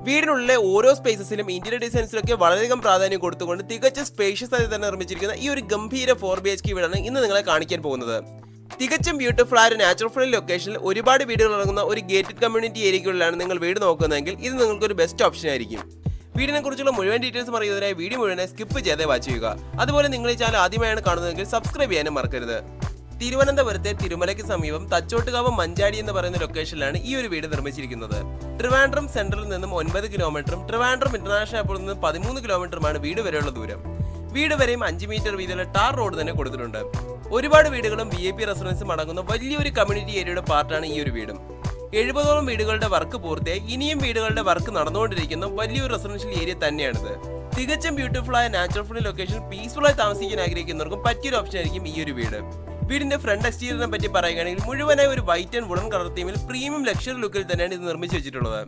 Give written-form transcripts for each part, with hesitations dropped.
വീടിനുള്ളിലെ ഓരോ സ്പേസസിലും ഇന്റീരിയർ ഡിസൈൻസിലൊക്കെ വളരെയധികം പ്രാധാന്യം കൊടുത്തുകൊണ്ട് തികച്ച സ്പേഷ്യസ് ആയി തന്നെ നിർമ്മിച്ചിരിക്കുന്ന ഈ ഒരു ഗംഭീര 4BHK വീടാണ് ഇന്ന് നിങ്ങളെ കാണിക്കാൻ പോകുന്നത്. തികച്ചും ബ്യൂട്ടിഫുൾ ആയ നാച്ചുറൽ ഫ്രണ്ട്ലി ലൊക്കേഷനിൽ ഒരുപാട് വീടുകൾ ഇറങ്ങുന്ന ഒരു ഗേറ്റഡ് കമ്മ്യൂണിറ്റി ഏരിയകളിലാണ് നിങ്ങൾ വീട് നോക്കുന്നതെങ്കിൽ ഇത് നിങ്ങൾക്ക് ഒരു ബെസ്റ്റ് ഓപ്ഷൻ ആയിരിക്കും. വീടിനെ കുറിച്ചുള്ള മുഴുവൻ ഡീറ്റെയിൽസ് അറിയുന്നതിനായി വീഡിയോ മുഴുവൻ സ്കിപ്പ് ചെയ്തേ വാച്ച് ചെയ്യുക. അതുപോലെ നിങ്ങൾ ഈ ചാനൽ ആദ്യമായാണ് കാണുന്നതെങ്കിൽ സബ്സ്ക്രൈബ് ചെയ്യാനും മറക്കരുത്. തിരുവനന്തപുരത്തെ തിരുമലയ്ക്ക് സമീപം തച്ചോട്ടുകാവ് മഞ്ചാടി എന്ന് പറയുന്ന ലൊക്കേഷനിലാണ് ഈ ഒരു വീട് നിർമ്മിച്ചിരിക്കുന്നത്. ട്രിവാൻഡ്രം സെൻട്രലിൽ നിന്നും 9 കിലോമീറ്ററും ട്രിവാൻഡ്രം ഇന്റർനാഷണൽ എയർപോർട്ടിൽ നിന്ന് 13 കിലോമീറ്ററുമാണ് വീട് വരെയുള്ള ദൂരം. വീട് വരെയും 5 മീറ്റർ വീതിയുള്ള ടാർ റോഡ് തന്നെ കൊടുത്തിട്ടുണ്ട്. ഒരുപാട് വീടുകളും VIP റെസിഡൻസും അടങ്ങുന്ന വലിയൊരു കമ്മ്യൂണിറ്റി ഏരിയയുടെ പാർട്ടാണ് ഈ ഒരു വീടും. 70ഓളം വീടുകളുടെ വർക്ക് പൂർത്തിയായി ഇനിയും വീടുകളുടെ വർക്ക് നടന്നുകൊണ്ടിരിക്കുന്ന വലിയൊരു റെസിഡൻഷ്യൽ ഏരിയ തന്നെയാണിത്. തികച്ചും ബ്യൂട്ടിഫുൾ ആയ നാച്ചുറൽ ഫ്രണ്ട്ലി ലൊക്കേഷൻ പീസ്ഫുൾ ആയി താമസിക്കാൻ ആഗ്രഹിക്കുന്നവർക്കും പറ്റിയൊരു ഓപ്ഷൻ ആയിരിക്കും ഈ ഒരു വീട്. വീടിന്റെ ഫ്രണ്ട് എക്സ്റ്റീരിയറിനെ പറ്റി പറയുകയാണെങ്കിൽ മുഴുവനായി ഒരു വൈറ്റ് ആൻഡ് വുഡൻ കളർ തീമിൽ പ്രീമിയം ലക്ഷറി ലുക്കിൽ തന്നെയാണ് ഇത് നിർമ്മിച്ചു വെച്ചിട്ടുള്ളത്.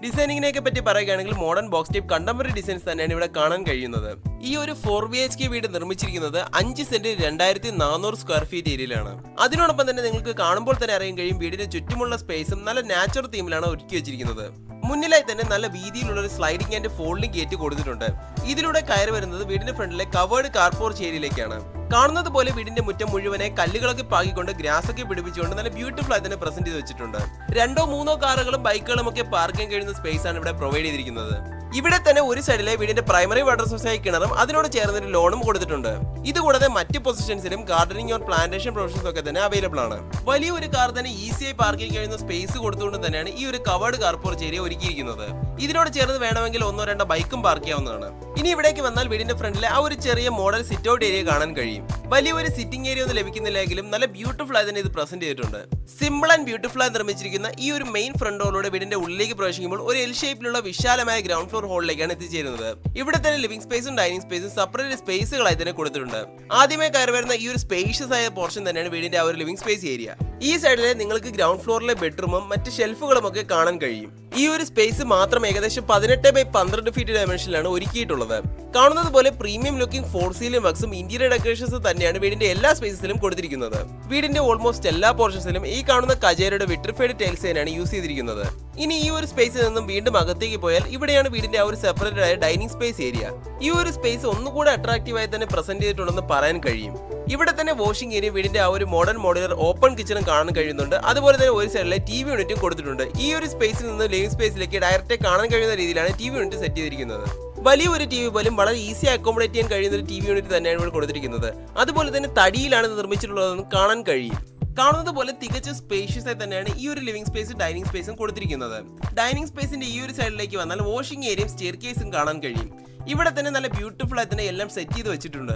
ഡിസൈനിങ്ങിനെ പറ്റി പറയുകയാണെങ്കിൽ modern box type contemporary designs തന്നെയാണ് ഇവിടെ കാണാൻ കഴിയുന്നത്. ഈ ഒരു 4BHK വീട് നിർമ്മിച്ചിരിക്കുന്നത് 5 സെന്റ് 2400 സ്ക്വയർ ഫീറ്റ് ഏരിയയിലാണ്. അതിനോടൊപ്പം തന്നെ നിങ്ങൾക്ക് കാണുമ്പോൾ തന്നെ അറിയാൻ കഴിയും വീടിന് ചുറ്റുമുള്ള സ്പേസും നല്ല നാച്ചുറൽ തീമിലാണ് ഒരുക്കി വെച്ചിരിക്കുന്നത്. മുന്നിലായി തന്നെ നല്ല വീതിയിലുള്ള ഒരു സ്ലൈഡിംഗ് ആൻഡ് ഫോൾഡിംഗ് ഗേറ്റ് കൊടുത്തിട്ടുണ്ട്. ഇതിലൂടെ കയറി വരുന്നത് വീടിന്റെ ഫ്രണ്ടിലെ കവേർഡ് കാർ പോർച്ച് ഏരിയയിലേക്കാണ്. കാണുന്നത് പോലെ വീടിന്റെ മുറ്റം മുഴുവനെ കല്ലുകളൊക്കെ പാകിക്കൊണ്ട് ഗ്രാസ് ഒക്കെ പിടിപ്പിച്ചുകൊണ്ട് നല്ല ബ്യൂട്ടിഫുൾ ആയി തന്നെ പ്രസന്റ് ചെയ്ത് വെച്ചിട്ടുണ്ട്. 2-3 കാറുകളും ബൈക്കുകളും ഒക്കെ പാർക്ക് ചെയ്യാൻ കഴിയുന്ന സ്പേസ് ആണ് ഇവിടെ പ്രൊവൈഡ് ചെയ്തിരിക്കുന്നത്. ഇവിടെ തന്നെ ഒരു സൈഡിലെ വീടിന്റെ പ്രൈമറി വാട്ടർ സോഴ്സായി കിണറും അതിനോട് ചേർന്നൊരു ലോണും കൊടുത്തിട്ടുണ്ട്. ഇതുകൂടാതെ മറ്റ് പൊസിഷൻസിലും ഗാർഡനിങ് ഓർ പ്ലാന്റേഷൻ പ്രൊവിഷൻസ് ഒക്കെ തന്നെ അവൈലബിൾ ആണ്. വലിയൊരു കാർ തന്നെ ഈസിയായി പാർക്ക് ചെയ്യാൻ കഴിയുന്ന സ്പേസ് കൊടുത്തുകൊണ്ട് തന്നെയാണ് ഈ ഒരു കവേർഡ് കാർ പോർച്ച് ഏരിയ ഒരുക്കിയിരിക്കുന്നത്. ഇതിനോട് ചേർന്ന് വേണമെങ്കിൽ 1-2 ബൈക്കും പാർക്ക് ചെയ്യാവുന്നതാണ്. ഇനി ഇവിടേക്ക് വന്നാൽ വീടിന്റെ ഫ്രണ്ടിലെ ആ ഒരു ചെറിയ മോഡൽ സിറ്റ് ഔട്ട് ഏരിയ കാണാൻ കഴിയും. വലിയൊരു സിറ്റിംഗ് ഏരിയ ഒന്നും ലഭിക്കുന്നില്ലെങ്കിലും നല്ല ബ്യൂട്ടിഫുൾ ആയി തന്നെ ഇത് പ്രസന്റ് ചെയ്തിട്ടുണ്ട്. സിമ്പിൾ ആൻഡ് ബ്യൂട്ടിഫുൾ ആയി നിർമ്മിച്ചിരിക്കുന്ന ഈ ഒരു മെയിൻ ഫ്രണ്ട് ഡോറിലൂടെ വീടിന്റെ ഉള്ളിലേക്ക് പ്രവേശിക്കുമ്പോൾ ഒരു എൽ ഷേപ്പിലുള്ള വിശാലമായ ഗ്രൗണ്ട് ഫ്ലോർ ഹോളിലേക്കാണ് എത്തിച്ചേരുന്നത്. ഇവിടെ തന്നെ ലിവിംഗ് സ്പേസും ഡൈനിങ് സ്പേസും സെപ്പറേറ്റ് സ്പേസുകളായി തന്നെ കൊടുത്തിട്ടുണ്ട്. ആദ്യമേ കയറി വരുന്ന ഈ ഒരു സ്പേഷ്യസ് ആയ പോർഷൻ തന്നെയാണ് വീടിന്റെ ആ ഒരു ലിവിംഗ് സ്പേസ് ഏരിയ. ഈ സൈഡിലെ നിങ്ങൾക്ക് ഗ്രൗണ്ട് ഫ്ലോറിലെ ബെഡ്റൂമും മറ്റ് ഷെൽഫുകളും ഒക്കെ കാണാൻ കഴിയും. ഈ ഒരു സ്പേസ് മാത്രം ഏകദേശം 18x12 ഫീറ്റ് ഡയമെൻഷനിലാണ് ഒരുക്കിയിട്ടുള്ളത്. കാണുന്നത് പോലെ പ്രീമിയം ലുക്കിംഗ് 4 സീലിംഗ് വർക്ക്സും ഇന്റീരിയർ ഡെക്കറേഷൻസ് തന്നെയാണ് വീടിന്റെ എല്ലാ സ്പേസിലും കൊടുത്തിരിക്കുന്നത്. വീടിന്റെ ഓൾമോസ്റ്റ് എല്ലാ പോർഷൻസിലും ഈ കാണുന്ന കജേരയുടെ വിട്രിഫൈഡ് ടൈൽസ് തന്നെയാണ് യൂസ് ചെയ്തിരിക്കുന്നത്. ഇനി ഈ ഒരു സ്പേസിൽ നിന്നും വീണ്ടും അകത്തേക്ക് പോയാൽ ഇവിടെയാണ് വീടിന്റെ ആ ഒരു സെപ്പറേറ്റഡ് ആയ ഡൈനിങ് സ്പേസ് ഏരിയ. ഈ ഒരു സ്പേസ് ഒന്നുകൂടെ അട്രാക്റ്റീവായി തന്നെ പ്രസന്റ് ചെയ്തിട്ടുണ്ടെന്ന് പറയാൻ കഴിയും. ഇവിടെ തന്നെ വാഷിംഗ് ഏരിയ വീടിന്റെ ആ ഒരു മോഡേൺ മോഡുലർ ഓപ്പൺ കിച്ചണും കാണാൻ കഴിയുന്നുണ്ട്. അതുപോലെ തന്നെ ഒരു സൈഡിലെ TV യൂണിറ്റും കൊടുത്തിട്ടുണ്ട്. ഈ ഒരു സ്പേസിൽ നിന്ന് ലിവിംഗ് സ്പേസിലേക്ക് ഡയറക്റ്റ് കാണാൻ കഴിയുന്ന രീതിയിലാണ് TV യൂണിറ്റ് സെറ്റ് ചെയ്തിരിക്കുന്നത്. വലിയൊരു TV പോലും വളരെ ഈസി അക്കോമഡേറ്റ് ചെയ്യാൻ കഴിയുന്ന ഒരു TV യൂണിറ്റ് തന്നെയാണ് ഇവിടെ കൊടുത്തിരിക്കുന്നത്. അതുപോലെ തന്നെ തടിയിലാണ് നിർമ്മിച്ചിട്ടുള്ളതെന്ന് കാണാൻ കഴിയും. കാണുന്നത് പോലെ തികച്ചും സ്പേഷ്യസ് ആയി തന്നെയാണ് ഈ ഒരു ലിവിംഗ് സ്പേസും ഡൈനിങ് സ്പേസും കൊടുത്തിരിക്കുന്നത്. ഡൈനിങ് സ്പേസിന്റെ ഈ ഒരു സൈഡിലേക്ക് വന്നാൽ വാഷിംഗ് ഏരിയയും സ്റ്റെയർ കേസും കാണാൻ കഴിയും. ഇവിടെ തന്നെ നല്ല ബ്യൂട്ടിഫുൾ ആയി തന്നെ എല്ലാം സെറ്റ് ചെയ്ത് വെച്ചിട്ടുണ്ട്.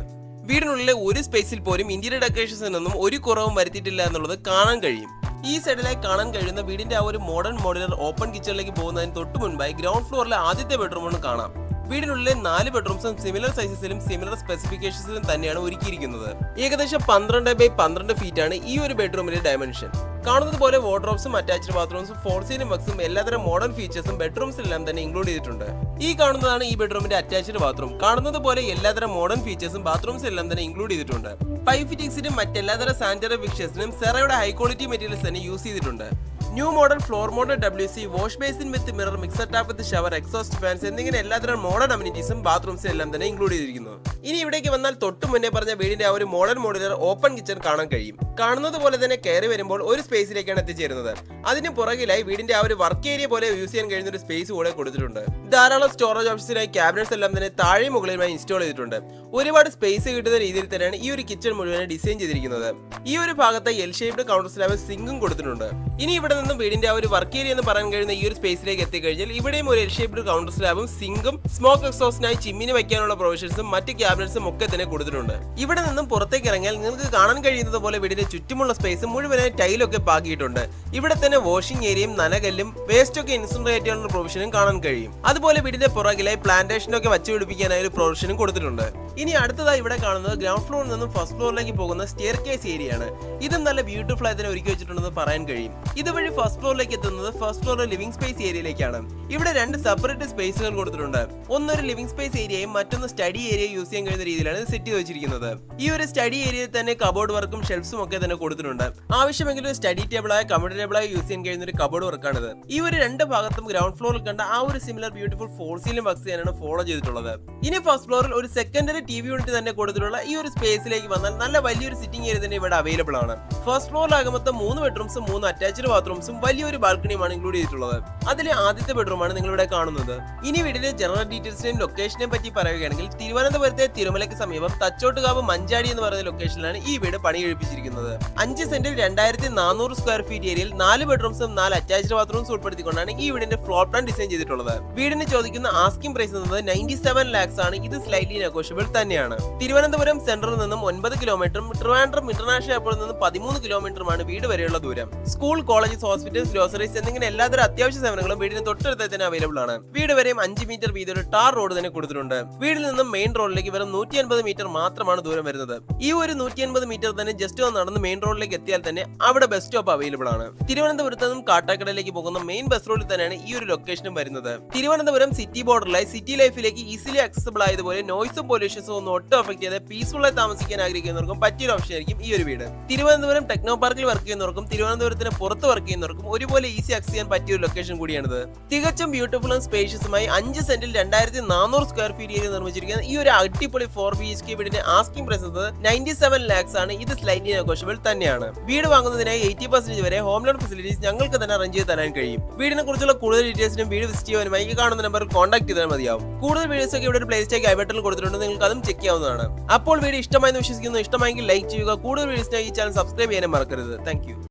വീടിനുള്ളിലെ ഒരു സ്പേസിൽ പോലും ഇന്റീരിയർ ഡെക്കറേഷൻസിനൊന്നും ഒരു കുറവും വരുത്തിയിട്ടില്ല എന്നുള്ളത് കാണാൻ കഴിയും. ഈ സൈഡിലായി കാണാൻ കഴിയുന്ന വീടിന്റെ ആ ഒരു മോഡേൺ മോഡുലർ ഓപ്പൺ കിച്ചണിലേക്ക് പോകുന്നതിന് തൊട്ട് മുൻപായി ഗ്രൗണ്ട് ഫ്ലോറിലെ ആദ്യത്തെ ബെഡ്റൂം കാണാം. വീടിനുള്ളിലെ 4 ബെഡ്റൂംസും സിമിലർ സൈസസിലും സിമിലർ സ്പെസിഫിക്കേഷൻസിലും തന്നെയാണ് ഒരുക്കിയിരിക്കുന്നത്. ഏകദേശം 12x12 ഫീറ്റ് ആണ് ഈ ഒരു ബെഡ്റൂമിന്റെ ഡയമെൻഷൻ. കാണുന്നത് പോലെ വാർഡ്രോബ്സും അറ്റാച്ച്ഡ് ബാത്റൂംസും 4 സീലിംഗ് വർക്ക്സും എല്ലാത്തരം മോഡേൺ ഫീച്ചേഴ്സും ബെഡ്റൂംസിലെല്ലാം തന്നെ ഇൻക്ലൂഡ് ചെയ്തിട്ടുണ്ട്. ഈ കാണുന്നതാണ് ഈ ബെഡ്റൂമിന്റെ അറ്റാച്ച്ഡ് ബാത്റൂം. കാണുന്നത് പോലെ എല്ലാത്തരം മോഡേൺ ഫീച്ചേഴ്സും ബാത്റൂംസിലെല്ലാം തന്നെ ഇൻക്ലൂഡ് ചെയ്തിട്ടുണ്ട്. പൈപ്പ് ഫിറ്റിംഗ്സിനും മറ്റെല്ലാത്തരം സാനിറ്ററി ഫിക്സേഴ്സിനും സെറയുടെ ഹൈ ക്വാളിറ്റി മെറ്റീരിയൽസ് തന്നെ യൂസ് ചെയ്തിട്ടുണ്ട്. New model floor model WC wash basin with mirror mixer tap with shower exhaust fans എന്നിങ്ങനെ എല്ലാത്തരം മോഡേൺ അമ്യൂണിറ്റീസും ബാത്റൂംസും എല്ലാം തന്നെ ഇൻക്ലൂഡ് ചെയ്തിരിക്കുന്നു. ഇനി ഇവിടേക്ക് വന്നാൽ തൊട്ട് മുന്നേ പറഞ്ഞ വീടിന്റെ ആ ഒരു മോഡേൺ മോഡുലർ ഓപ്പൺ കിച്ചൺ കാണാൻ കഴിയും. കാണുന്നത് പോലെ തന്നെ കയറി വരുമ്പോൾ ഒരു സ്പേസിലേക്കാണ് എത്തിച്ചേരുന്നത്. അതിന് പുറകിലായി വീടിന്റെ ആ ഒരു വർക്ക് ഏരിയ പോലെ യൂസ് ചെയ്യാൻ കഴിയുന്ന ഒരു സ്പേസ് കൂടെ കൊടുത്തിട്ടുണ്ട്. ധാരാളം സ്റ്റോറേജ് ഓപ്ഷൻസിനായി ക്യാബിനറ്റ്സ് എല്ലാം തന്നെ താഴെ മുകളിലുമായി ഇൻസ്റ്റാൾ ചെയ്തിട്ടുണ്ട്. ഒരുപാട് സ്പേസ് കിട്ടുന്ന രീതിയിൽ തന്നെയാണ് ഈ ഒരു കിച്ചൺ മുഴുവൻ ഡിസൈൻ ചെയ്തിരിക്കുന്നത്. ഈ ഒരു ഭാഗത്ത് എൽ ഷേപ്ഡ് കൗണ്ടർ സ്ലാബ് സിങ്കും കൊടുത്തിട്ടുണ്ട്. ഇനി ഇവിടെ നിന്നും വീടിന്റെ ആ ഒരു വർക്ക് ഏരിയ എന്ന് പറയാൻ കഴിയുന്ന ഈ ഒരു സ്പേസിലേക്ക് എത്തിക്കഴിഞ്ഞാൽ ഇവിടെയും ഒരു എൽ ഷേപ്ഡ് കൗണ്ടർ സ്ലാബും സിങ്കും സ്മോക്ക് എക്സോസ്റ്റിനായി ചിമ്മിന് വയ്ക്കാനുള്ള പ്രൊവിഷൻസും മറ്റ് ക്യാബിനറ്റ്സും ഒക്കെ തന്നെ കൊടുത്തിട്ടുണ്ട്. ഇവിടെ നിന്നും പുറത്തേക്ക് ഇറങ്ങിയാൽ നിങ്ങൾക്ക് കാണാൻ കഴിയുന്നത് പോലെ വീടിന്റെ ചുറ്റുമുള്ള സ്പേസ് മുഴുവനായി ടൈലൊക്കെ പാകിയിട്ടുണ്ട്. ഇവിടെ തന്നെ വാഷിംഗ് ഏരിയയും നനകല്ലും വേസ്റ്റ് ഒക്കെ ഇൻസിനറേറ്റ് ചെയ്യാനുള്ള പ്രൊവിഷനും കാണാൻ കഴിയും. അതുപോലെ വീടിന്റെ പുറകിലായി പ്ലാന്റേഷനൊക്കെ വച്ചുപിടിപ്പിക്കാനായി ഒരു പ്രൊവിഷനും കൊടുത്തിട്ടുണ്ട്. ഇനി അടുത്തതായി ഇവിടെ കാണുന്നത് ഗ്രൗണ്ട് ഫ്ലോറിൽ നിന്നും ഫസ്റ്റ് ഫ്ലോറിലേക്ക് പോകുന്ന സ്റ്റെയർ കേസ് ഏരിയ ആണ്. ഇതും നല്ല ബ്യൂട്ടിഫുൾ ആയി തന്നെ ഒരുക്കി വെച്ചിട്ടുണ്ടെന്ന് പറയാൻ കഴിയും. ഇതുവഴി ഫസ്റ്റ് ഫ്ലോറിലേക്ക് എത്തുന്നത് ഫസ്റ്റ് ഫ്ലോറിലെ ലിവിംഗ് സ്പേസ് ഏരിയയിലേക്കാണ്. ഇവിടെ രണ്ട് സെപ്പറേറ്റ് സ്പേസുകൾ കൊടുത്തിട്ടുണ്ട്. ഒന്നൊരു ലിവിംഗ് സ്പേസ് ഏരിയയും മറ്റൊന്ന് സ്റ്റഡി ഏരിയ യൂസ് ചെയ്യാൻ കഴിയുന്ന രീതിയിലാണ് സെറ്റ് ചെയ്ത് വെച്ചിരിക്കുന്നത്. ഈ ഒരു സ്റ്റഡി ഏരിയയിൽ തന്നെ കബോർഡ് വർക്കും ഷെൽഫ്സും ഒക്കെ തന്നെ കൊടുത്തിട്ടുണ്ട്. ആവശ്യമെങ്കിൽ ഒരു സ്റ്റഡി ടേബിളായ കമ്പ്യൂട്ടർ ടേബിളായി യൂസ് ചെയ്യാൻ കഴിയുന്ന ഒരു കബോർഡ് വർക്കാണിത്. ഈ ഒരു രണ്ട് ഭാഗത്തും ഗ്രൗണ്ട് ഫ്ലോറിൽ കണ്ട ആ ഒരു similar beautiful for ceiling works തന്നെയാണ് ഫോളോ ചെയ്തിട്ടുള്ളത്. ഇനി ഫസ്റ്റ് ഫ്ലോറിൽ ഒരു സെക്കൻഡറി ടിവി യൂണിറ്റ് തന്നെ കൊടുത്തിട്ടുള്ള ഈ ഒരു സ്പേസിലേക്ക് വന്നാൽ നല്ല വലിയൊരു സിറ്റിംഗ് ഏരിയ തന്നെ ഇവിടെ അവൈലബിൾ ആണ്. ഫസ്റ്റ് ഫ്ലോറിലാകെ മൊത്തം 3 ബെഡ്റൂംസും 3 അറ്റാച്ച്ഡ് ബാത്റൂംസും വലിയൊരു ബാൽക്കണിയുമാണ് ഇൻക്ലൂഡ് ചെയ്തിട്ടുള്ളത്. അതിലെ ആദ്യത്തെ ബെഡ്റൂമാണ് നിങ്ങൾ ഇവിടെ കാണുന്നത്. ഇനി വീടിന്റെ ജനറൽ ഡീറ്റെയിൽസിനെയും ലൊക്കേഷനെയും പറ്റി പറയുകയാണെങ്കിൽ തിരുവനന്തപുരത്തെ തിരുമലയ്ക്ക് സമീപം തച്ചോട്ടുകാവ് മഞ്ചാടി എന്ന് പറയുന്ന ലൊക്കേഷനിലാണ് ഈ വീട് പണി കഴിപ്പിച്ചിരിക്കുന്നത്. 5 സെന്റിൽ 2400 സ്ക്വയർ ഫീറ്റ് ഏരിയയിൽ 4 ബെഡ്റൂംസും 4 അറ്റാച്ച്ഡ് ബാത്റൂംസ് ഉൾപ്പെടുത്തിക്കൊണ്ടാണ് ഈ വീടിന്റെ ഫ്ലോർ പ്ലാൻ ഡിസൈൻ ചെയ്തിട്ടുള്ളത്. വീടിന് ചോദിക്കുന്ന ആസ്കിംഗ് പ്രൈസ് എന്നത് 97 lakhs ആണ്. ഇത് സ്ലൈറ്റ്ലി നെഗോഷ്യബിൾ തന്നെയാണ്. തിരുവനന്തപുരം സെൻട്രലിൽ നിന്നും 9 കിലോമീറ്ററും ട്രിവാൻഡ്രം ഇന്റർനാഷണൽ എയർപോർട്ടിൽ നിന്നും 13 കിലോമീറ്ററുമാണ് വീട് വരെയുള്ള ദൂരം. സ്കൂൾ, കോളേജസ്, ഹോസ്പിറ്റൽസ്, ഗ്രോസറീസ് എന്നിങ്ങനെ എല്ലാതരം അത്യാവശ്യ സേവനങ്ങളും വീടിന് തൊട്ടടുത്ത് തന്നെ അവൈലബിൾ ആണ്. വീട് വരെയും 5 മീറ്റർ വീതി ഒരു ടാർ റോഡ് തന്നെ കൊടുത്തിട്ടുണ്ട്. വീടിൽ നിന്നും മെയിൻ റോഡിലേക്ക് വെറും 150 മീറ്റർ മാത്രമാണ് ദൂരം വരുന്നത്. ഈ ഒരു 150 മീറ്റർ തന്നെ ജസ്റ്റ് ഒന്ന് നടന്ന് മെയിൻ റോഡിലേക്ക് എത്തിയാൽ തന്നെ അവിടെ ബസ് സ്റ്റോപ്പ് അവൈലബിൾ ആണ്. തിരുവനന്തപുരത്ത് നിന്നും കാട്ടാക്കടയിലേക്ക് പോകുന്ന മെയിൻ ബസ് റോഡിൽ തന്നെയാണ് ഈ ഒരു ലൊക്കേഷനും വരുന്നത്. തിരുവനന്തപുരം സിറ്റി ബോർഡറിലായി സിറ്റി ലൈഫിലേക്ക് ഈസിലി ആക്സസിബിൾ ആയതുപോലെ നോയ്സും പൊല്യൂഷൻസും ഒന്നും ഒട്ടും അഫക്ട് ചെയ്ത് പീസ്ഫുൾ ആയി താമസിക്കാൻ ആഗ്രഹിക്കുന്നവർക്കും പറ്റിയൊരു ഓപ്ഷൻ ആയിരിക്കും ഈ ഒരു വീട്. തിരുവനന്തപുരം ടെക്നോ പാർക്കിൽ വർക്ക് ചെയ്യുന്നവർക്കും തിരുവനന്തപുരത്തിന് പുറത്ത് വർക്ക് ചെയ്യുന്നവർക്കും ഒരുപോലെ ഈസി ആക്സസ് ചെയ്യാൻ പറ്റിയ ഒരു ലൊക്കേഷൻ കൂടിയാണിത്. തികച്ചും ബ്യൂട്ടിഫുൾ സ്പേഷ്യസുമായി 5 സെന്റിൽ 2400 സ്ക്വയർ ഫീറ്റ് ഏരിയ നിർമ്മിച്ചിരിക്കുന്ന ഈ ഒരു അടിപൊളി 4 BHK വീടിന്റെ ആസ്കിംഗ് പ്രൈസ് 97 lakhs ആണ്. ഇത് സ്ലൈറ്റ്ലി നെഗോഷ്യബിൾ തന്നെയാണ്. വീട് വാങ്ങുന്നതിനായി 80% വരെ ഹോം ലോൺ ഫെസിലിറ്റീസ് ഞങ്ങൾക്ക് തന്നെ അറേഞ്ച് ചെയ്ത് തരാൻ കഴിയും. വീടിനെ കുറിച്ചുള്ള കൂടുതൽ ഡീറ്റെയിൽസിനും വീട് വിസിറ്റ് ചെയ്യുവാനുമായി ഈ കാണുന്ന നമ്പറിൽ കോൺടാക്ട് ചെയ്താൽ മതിയാവും. കൂടുതൽ വീഡിയോസ് ഒക്കെ ഇവിടെ ഒരു പ്ലേലിസ്റ്റ് ഐ ബട്ടണിൽ കൊടുത്തിട്ടുണ്ട്. നിങ്ങൾക്ക് അതും ചെക്ക് ചെയ്യാവുന്നതാണ്. അപ്പോൾ വീഡിയോ ഇഷ്ടമായെന്ന് വിശ്വസിക്കുന്നു. ഇഷ്ടമായെങ്കിൽ ലൈക്ക് ചെയ്യുക. കൂടുതൽ വീഡിയോസിനായി ഈ ചാനൽ സബ്സ്ക്രൈബ് ചെയ്യാനും മറക്കരുത്. Thank you.